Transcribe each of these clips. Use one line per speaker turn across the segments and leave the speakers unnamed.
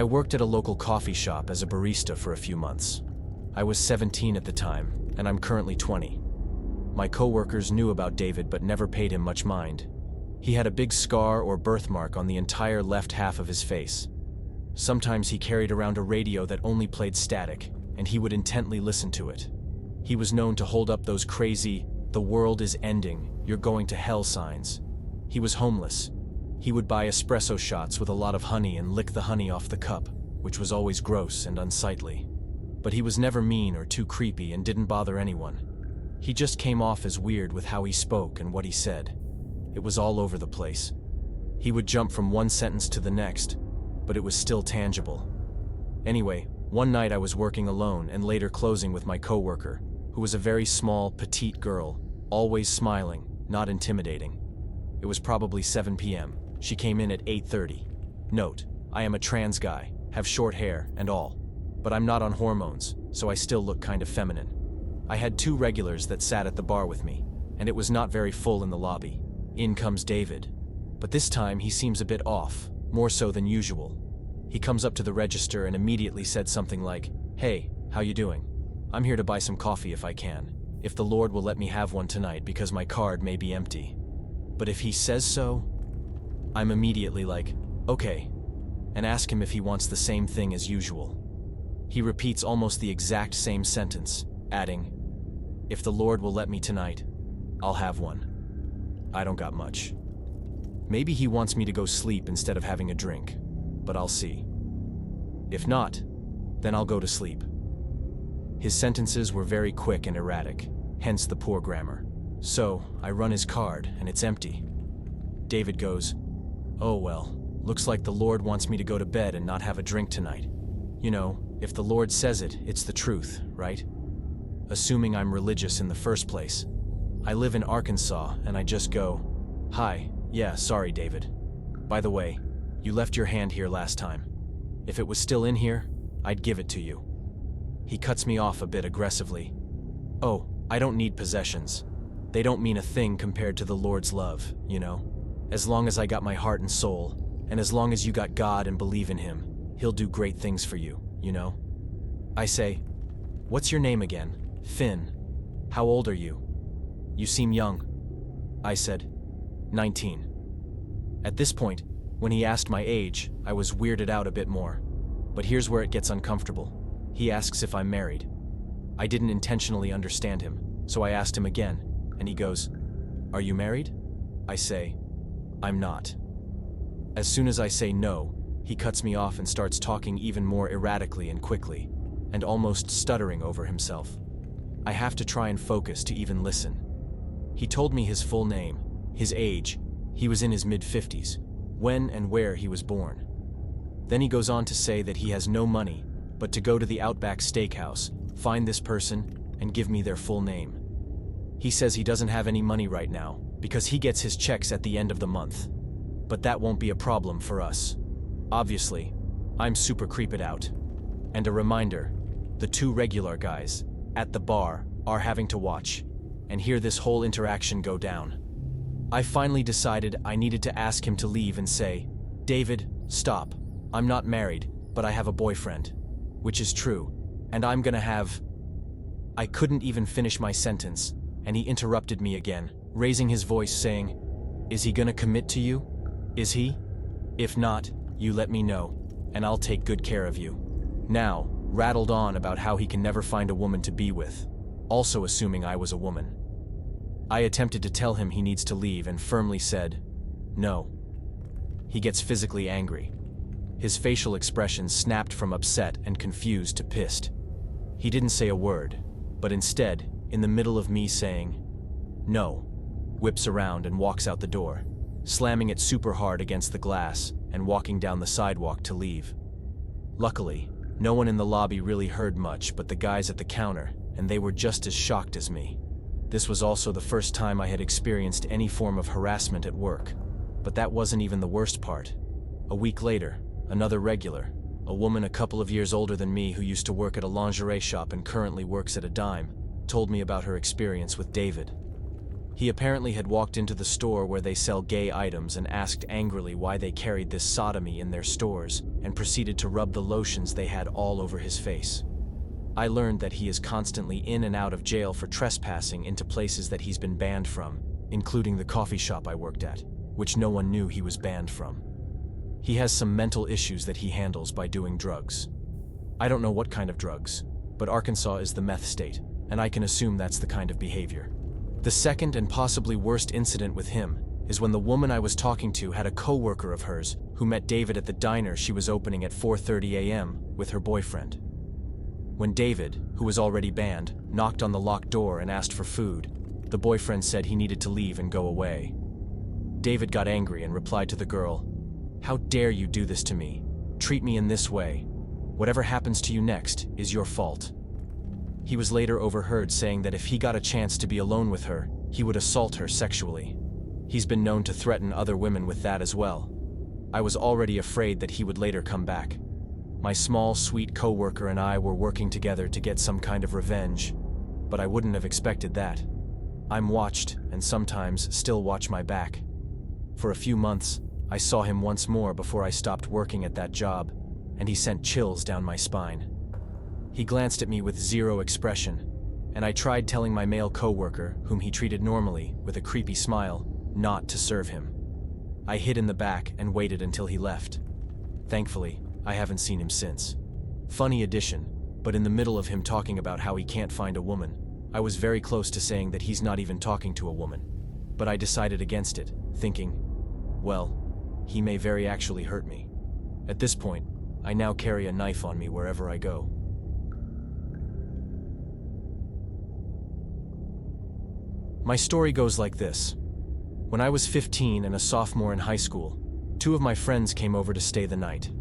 I worked at a local coffee shop as a barista for a few months. I was 17 at the time, and I'm currently 20. My coworkers knew about David but never paid him much mind. He had a big scar or birthmark on the entire left half of his face. Sometimes he carried around a radio that only played static, and he would intently listen to it. He was known to hold up those crazy, "the world is ending, you're going to hell" signs. He was homeless. He would buy espresso shots with a lot of honey and lick the honey off the cup, which was always gross and unsightly. But he was never mean or too creepy and didn't bother anyone. He just came off as weird with how he spoke and what he said. It was all over the place. He would jump from one sentence to the next, but it was still tangible. Anyway, one night I was working alone and later closing with my coworker, who was a very small, petite girl, always smiling, not intimidating. It was probably 7 p.m. She came in at 8:30. Note, I am a trans guy, have short hair and all, but I'm not on hormones, so I still look kind of feminine. I had 2 regulars that sat at the bar with me, and it was not very full in the lobby. In comes David. But this time he seems a bit off, more so than usual. He comes up to the register and immediately said something like, "Hey, how you doing? I'm here to buy some coffee if I can. If the Lord will let me have one tonight because my card may be empty." But if he says so, I'm immediately like, "Okay," and ask him if he wants the same thing as usual. He repeats almost the exact same sentence, adding, "If the Lord will let me tonight, I'll have one." I don't got much. Maybe he wants me to go sleep instead of having a drink, but I'll see. If not, then I'll go to sleep. His sentences were very quick and erratic, hence the poor grammar. So, I run his card, and it's empty. David goes, "Oh well, looks like the Lord wants me to go to bed and not have a drink tonight. You know, if the Lord says it, it's the truth, right?" Assuming I'm religious in the first place. I live in Arkansas, and I just go, "Hi, yeah, sorry, David. By the way, you left your hand here last time. If it was still in here, I'd give it to you." He cuts me off a bit aggressively. "Oh, I don't need possessions. They don't mean a thing compared to the Lord's love, you know? As long as I got my heart and soul, and as long as you got God and believe in Him, He'll do great things for you, you know?" I say, "What's your name again?" "Finn. How old are you?" "You seem young." I said, 19. At this point, when he asked my age, I was weirded out a bit more. But here's where it gets uncomfortable. He asks if I'm married. I didn't intentionally understand him, so I asked him again, and he goes, "Are you married?" I say, "I'm not." As soon as I say no, he cuts me off and starts talking even more erratically and quickly, and almost stuttering over himself. I have to try and focus to even listen. He told me his full name, his age, he was in his mid-50s, when and where he was born. Then he goes on to say that he has no money, but to go to the Outback Steakhouse, find this person, and give me their full name. He says he doesn't have any money right now, because he gets his checks at the end of the month. But that won't be a problem for us. Obviously, I'm super creeped out. And a reminder, the 2 regular guys, at the bar, are having to watch, and hear this whole interaction go down. I finally decided I needed to ask him to leave and say, "David, stop. I'm not married, but I have a boyfriend." Which is true, and I'm gonna have... I couldn't even finish my sentence, and he interrupted me again, raising his voice saying, "Is he gonna commit to you? Is he? If not, you let me know, and I'll take good care of you." Now, rattled on about how he can never find a woman to be with, also assuming I was a woman. I attempted to tell him he needs to leave and firmly said, "No." He gets physically angry. His facial expressions snapped from upset and confused to pissed. He didn't say a word, but instead, in the middle of me saying, "No," whips around and walks out the door, slamming it super hard against the glass and walking down the sidewalk to leave. Luckily, no one in the lobby really heard much but the guys at the counter, and they were just as shocked as me. This was also the first time I had experienced any form of harassment at work, but that wasn't even the worst part. A week later, another regular, a woman a couple of years older than me who used to work at a lingerie shop and currently works at a dime, told me about her experience with David. He apparently had walked into the store where they sell gay items and asked angrily why they carried this sodomy in their stores, and proceeded to rub the lotions they had all over his face. I learned that he is constantly in and out of jail for trespassing into places that he's been banned from, including the coffee shop I worked at, which no one knew he was banned from. He has some mental issues that he handles by doing drugs. I don't know what kind of drugs, but Arkansas is the meth state, and I can assume that's the kind of behavior. The second and possibly worst incident with him is when the woman I was talking to had a coworker of hers who met David at the diner she was opening at 4:30 a.m. with her boyfriend. When David, who was already banned, knocked on the locked door and asked for food, the boyfriend said he needed to leave and go away. David got angry and replied to the girl, "How dare you do this to me? Treat me in this way. Whatever happens to you next is your fault." He was later overheard saying that if he got a chance to be alone with her, he would assault her sexually. He's been known to threaten other women with that as well. I was already afraid that he would later come back. My small, sweet coworker and I were working together to get some kind of revenge, but I wouldn't have expected that. I'm watched, and sometimes still watch my back. For a few months, I saw him once more before I stopped working at that job, and he sent chills down my spine. He glanced at me with zero expression, and I tried telling my male coworker, whom he treated normally, with a creepy smile, not to serve him. I hid in the back and waited until he left. Thankfully, I haven't seen him since. Funny addition, but in the middle of him talking about how he can't find a woman, I was very close to saying that he's not even talking to a woman. But I decided against it, thinking, well, he may very actually hurt me. At this point, I now carry a knife on me wherever I go. My story goes like this. When I was 15 and a sophomore in high school, 2 of my friends came over to stay the night.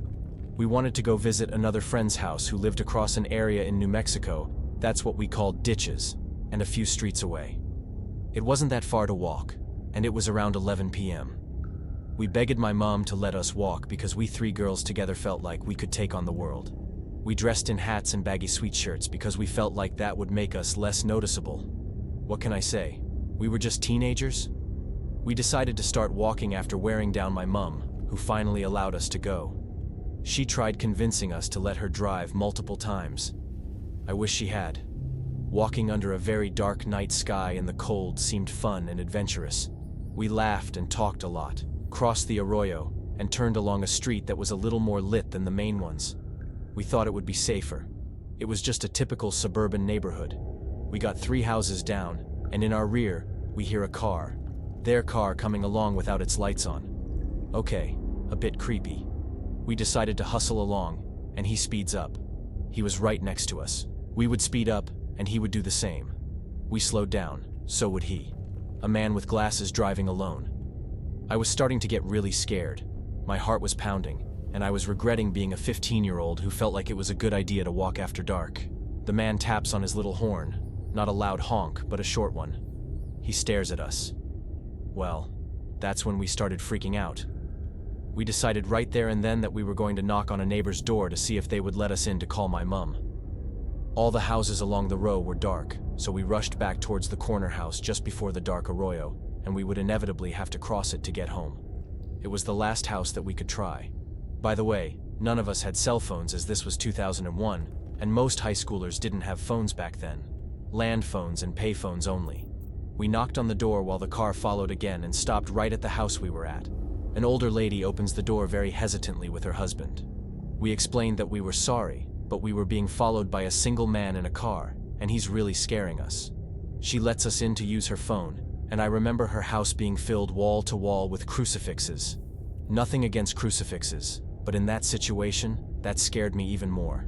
We wanted to go visit another friend's house who lived across an area in New Mexico, that's what we called ditches, and a few streets away. It wasn't that far to walk, and it was around 11 p.m. We begged my mom to let us walk because we 3 girls together felt like we could take on the world. We dressed in hats and baggy sweatshirts because we felt like that would make us less noticeable. What can I say? We were just teenagers. We decided to start walking after wearing down my mom, who finally allowed us to go. She tried convincing us to let her drive multiple times. I wish she had. Walking under a very dark night sky in the cold seemed fun and adventurous. We laughed and talked a lot, crossed the arroyo, and turned along a street that was a little more lit than the main ones. We thought it would be safer. It was just a typical suburban neighborhood. We got 3 houses down, and in our rear, we hear a car. Their car coming along without its lights on. Okay, a bit creepy. We decided to hustle along, and he speeds up. He was right next to us. We would speed up, and he would do the same. We slowed down, so would he. A man with glasses driving alone. I was starting to get really scared. My heart was pounding, and I was regretting being a 15-year-old who felt like it was a good idea to walk after dark. The man taps on his little horn, not a loud honk, but a short one. He stares at us. Well, that's when we started freaking out. We decided right there and then that we were going to knock on a neighbor's door to see if they would let us in to call my mom. All the houses along the row were dark, so we rushed back towards the corner house just before the dark arroyo, and we would inevitably have to cross it to get home. It was the last house that we could try. By the way, none of us had cell phones as this was 2001, and most high schoolers didn't have phones back then. Land phones and pay phones only. We knocked on the door while the car followed again and stopped right at the house we were at. An older lady opens the door very hesitantly with her husband. We explained that we were sorry, but we were being followed by a single man in a car, and he's really scaring us. She lets us in to use her phone, and I remember her house being filled wall to wall with crucifixes. Nothing against crucifixes, but in that situation, that scared me even more.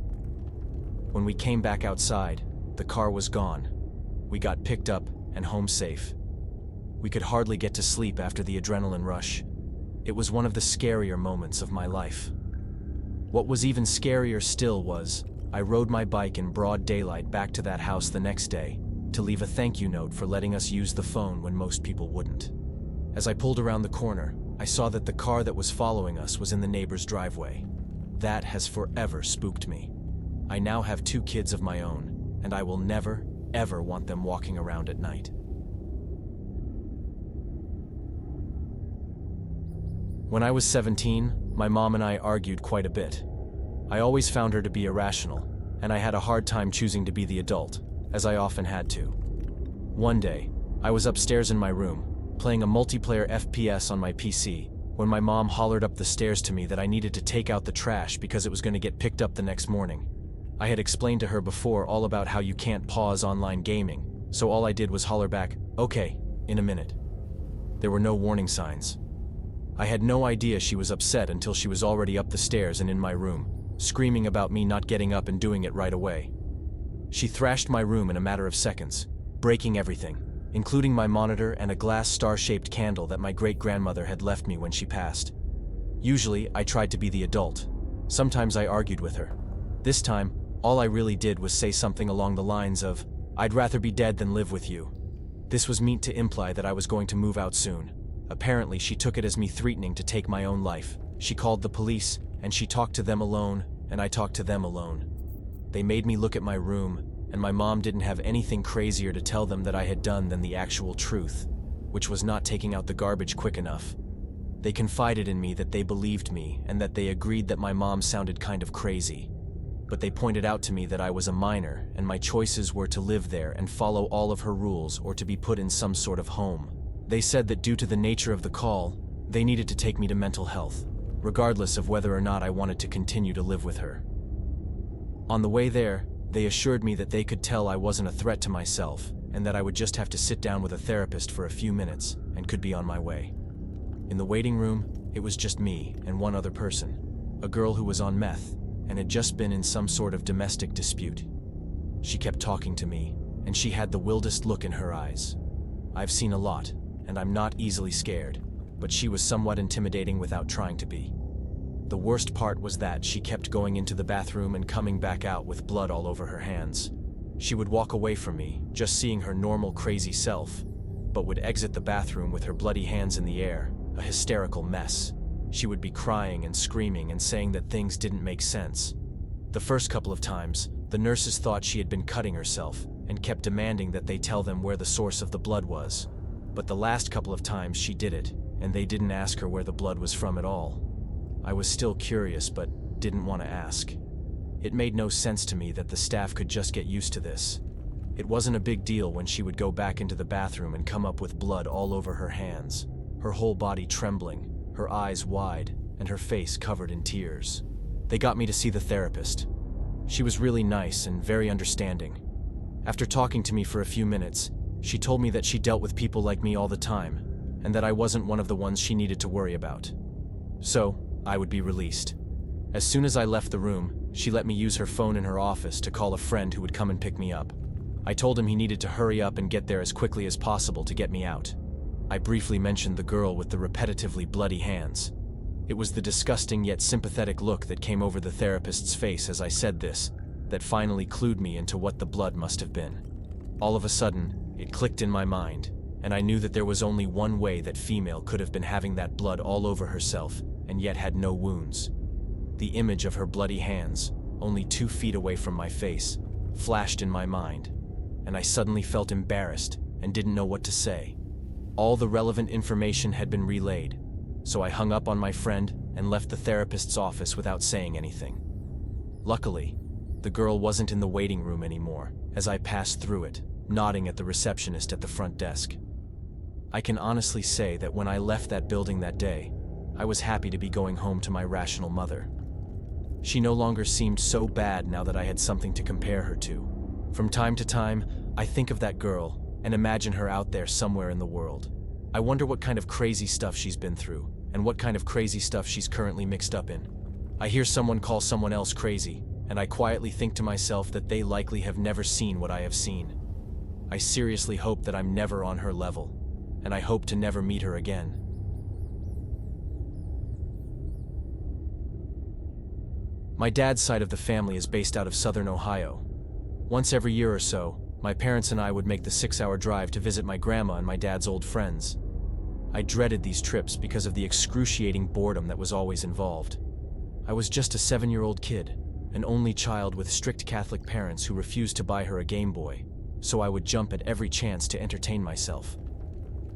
When we came back outside, the car was gone. We got picked up and home safe. We could hardly get to sleep after the adrenaline rush. It was one of the scarier moments of my life. What was even scarier still was, I rode my bike in broad daylight back to that house the next day to leave a thank you note for letting us use the phone when most people wouldn't. As I pulled around the corner, I saw that the car that was following us was in the neighbor's driveway. That has forever spooked me. I now have 2 kids of my own, and I will never, ever want them walking around at night. When I was 17, my mom and I argued quite a bit. I always found her to be irrational, and I had a hard time choosing to be the adult, as I often had to. One day, I was upstairs in my room, playing a multiplayer FPS on my PC, when my mom hollered up the stairs to me that I needed to take out the trash because it was going to get picked up the next morning. I had explained to her before all about how you can't pause online gaming, so all I did was holler back, "Okay, in a minute." There were no warning signs. I had no idea she was upset until she was already up the stairs and in my room, screaming about me not getting up and doing it right away. She thrashed my room in a matter of seconds, breaking everything, including my monitor and a glass star-shaped candle that my great-grandmother had left me when she passed. Usually, I tried to be the adult. Sometimes I argued with her. This time, all I really did was say something along the lines of, "I'd rather be dead than live with you." This was meant to imply that I was going to move out soon. Apparently, she took it as me threatening to take my own life. She called the police, and she talked to them alone, and I talked to them alone. They made me look at my room, and my mom didn't have anything crazier to tell them that I had done than the actual truth, which was not taking out the garbage quick enough. They confided in me that they believed me and that they agreed that my mom sounded kind of crazy. But they pointed out to me that I was a minor and my choices were to live there and follow all of her rules or to be put in some sort of home. They said that due to the nature of the call, they needed to take me to mental health, regardless of whether or not I wanted to continue to live with her. On the way there, they assured me that they could tell I wasn't a threat to myself and that I would just have to sit down with a therapist for a few minutes and could be on my way. In the waiting room, it was just me and one other person, a girl who was on meth and had just been in some sort of domestic dispute. She kept talking to me, and she had the wildest look in her eyes. I've seen a lot, and I'm not easily scared, but she was somewhat intimidating without trying to be. The worst part was that she kept going into the bathroom and coming back out with blood all over her hands. She would walk away from me, just seeing her normal crazy self, but would exit the bathroom with her bloody hands in the air, a hysterical mess. She would be crying and screaming and saying that things didn't make sense. The first couple of times, the nurses thought she had been cutting herself and kept demanding that they tell them where the source of the blood was. But the last couple of times she did it, and they didn't ask her where the blood was from at all. I was still curious, but didn't want to ask. It made no sense to me that the staff could just get used to this. It wasn't a big deal when she would go back into the bathroom and come up with blood all over her hands, her whole body trembling, her eyes wide, and her face covered in tears. They got me to see the therapist. She was really nice and very understanding. After talking to me for a few minutes, she told me that she dealt with people like me all the time, and that I wasn't one of the ones she needed to worry about. So, I would be released. As soon as I left the room, she let me use her phone in her office to call a friend who would come and pick me up. I told him he needed to hurry up and get there as quickly as possible to get me out. I briefly mentioned the girl with the repetitively bloody hands. It was the disgusting yet sympathetic look that came over the therapist's face as I said this that finally clued me into what the blood must have been. All of a sudden, it clicked in my mind, and I knew that there was only one way that female could have been having that blood all over herself and yet had no wounds. The image of her bloody hands, only 2 feet away from my face, flashed in my mind, and I suddenly felt embarrassed and didn't know what to say. All the relevant information had been relayed, so I hung up on my friend and left the therapist's office without saying anything. Luckily, the girl wasn't in the waiting room anymore as I passed through it, nodding at the receptionist at the front desk. I can honestly say that when I left that building that day, I was happy to be going home to my rational mother. She no longer seemed so bad now that I had something to compare her to. From time to time, I think of that girl and imagine her out there somewhere in the world. I wonder what kind of crazy stuff she's been through, and what kind of crazy stuff she's currently mixed up in. I hear someone call someone else crazy, and I quietly think to myself that they likely have never seen what I have seen. I seriously hope that I'm never on her level, and I hope to never meet her again. My dad's side of the family is based out of southern Ohio. Once every year or so, my parents and I would make the 6-hour drive to visit my grandma and my dad's old friends. I dreaded these trips because of the excruciating boredom that was always involved. I was just a 7-year-old kid, an only child with strict Catholic parents who refused to buy her a Game Boy, so I would jump at every chance to entertain myself.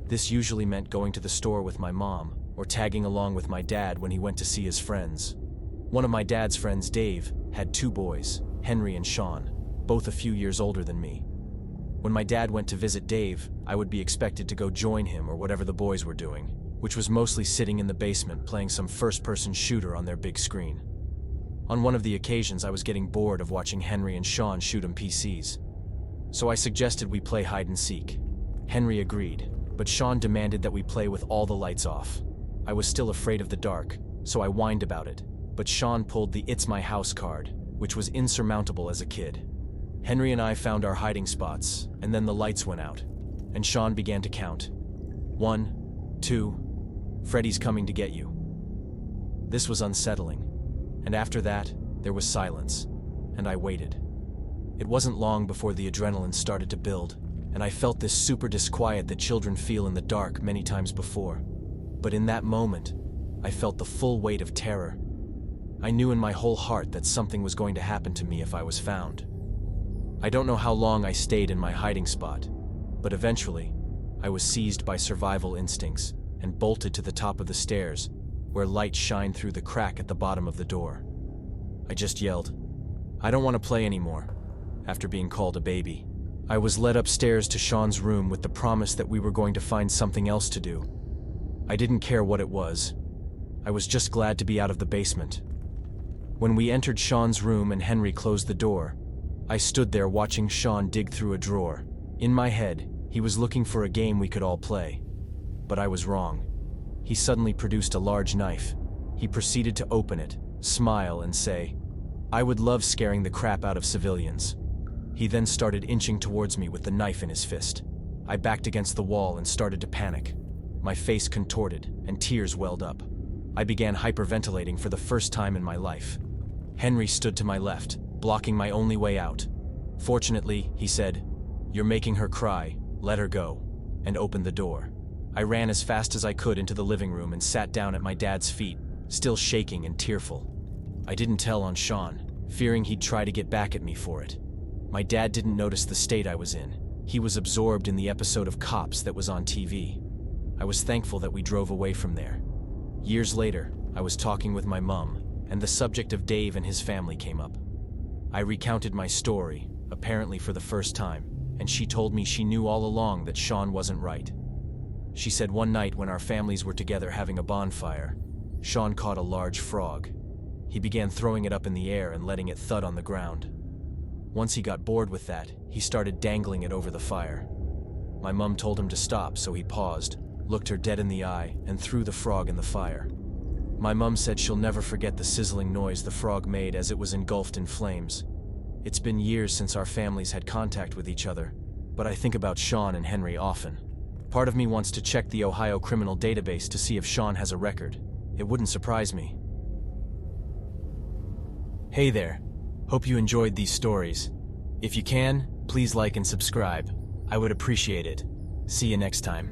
This usually meant going to the store with my mom, or tagging along with my dad when he went to see his friends. One of my dad's friends, Dave, had two boys, Henry and Sean, both a few years older than me. When my dad went to visit Dave, I would be expected to go join him or whatever the boys were doing, which was mostly sitting in the basement playing some first-person shooter on their big screen. On one of the occasions, I was getting bored of watching Henry and Sean shoot PCs. So I suggested we play hide and seek. Henry agreed, but Sean demanded that we play with all the lights off. I was still afraid of the dark, so I whined about it, but Sean pulled the "It's My House" card, which was insurmountable as a kid. Henry and I found our hiding spots, and then the lights went out, and Sean began to count. 1, 2, Freddy's coming to get you. This was unsettling, and after that, there was silence, and I waited. It wasn't long before the adrenaline started to build, and I felt this super disquiet that children feel in the dark many times before. But in that moment, I felt the full weight of terror. I knew in my whole heart that something was going to happen to me if I was found. I don't know how long I stayed in my hiding spot, but eventually, I was seized by survival instincts and bolted to the top of the stairs, where light shined through the crack at the bottom of the door. I just yelled, "I don't want to play anymore," after being called a baby. I was led upstairs to Sean's room with the promise that we were going to find something else to do. I didn't care what it was. I was just glad to be out of the basement. When we entered Sean's room and Henry closed the door, I stood there watching Sean dig through a drawer. In my head, he was looking for a game we could all play. But I was wrong. He suddenly produced a large knife. He proceeded to open it, smile, and say, "I would love scaring the crap out of civilians." He then started inching towards me with the knife in his fist. I backed against the wall and started to panic. My face contorted, and tears welled up. I began hyperventilating for the first time in my life. Henry stood to my left, blocking my only way out. Fortunately, he said, "You're making her cry, let her go," and opened the door. I ran as fast as I could into the living room and sat down at my dad's feet, still shaking and tearful. I didn't tell on Sean, fearing he'd try to get back at me for it. My dad didn't notice the state I was in. He was absorbed in the episode of Cops that was on TV. I was thankful that we drove away from there. Years later, I was talking with my mom, and the subject of Dave and his family came up. I recounted my story, apparently for the first time, and she told me she knew all along that Sean wasn't right. She said one night when our families were together having a bonfire, Sean caught a large frog. He began throwing it up in the air and letting it thud on the ground. Once he got bored with that, he started dangling it over the fire. My mom told him to stop, so he paused, looked her dead in the eye, and threw the frog in the fire. My mom said she'll never forget the sizzling noise the frog made as it was engulfed in flames. It's been years since our families had contact with each other, but I think about Sean and Henry often. Part of me wants to check the Ohio criminal database to see if Sean has a record. It wouldn't surprise me. Hey there. Hope you enjoyed these stories. If you can, please like and subscribe. I would appreciate it. See you next time.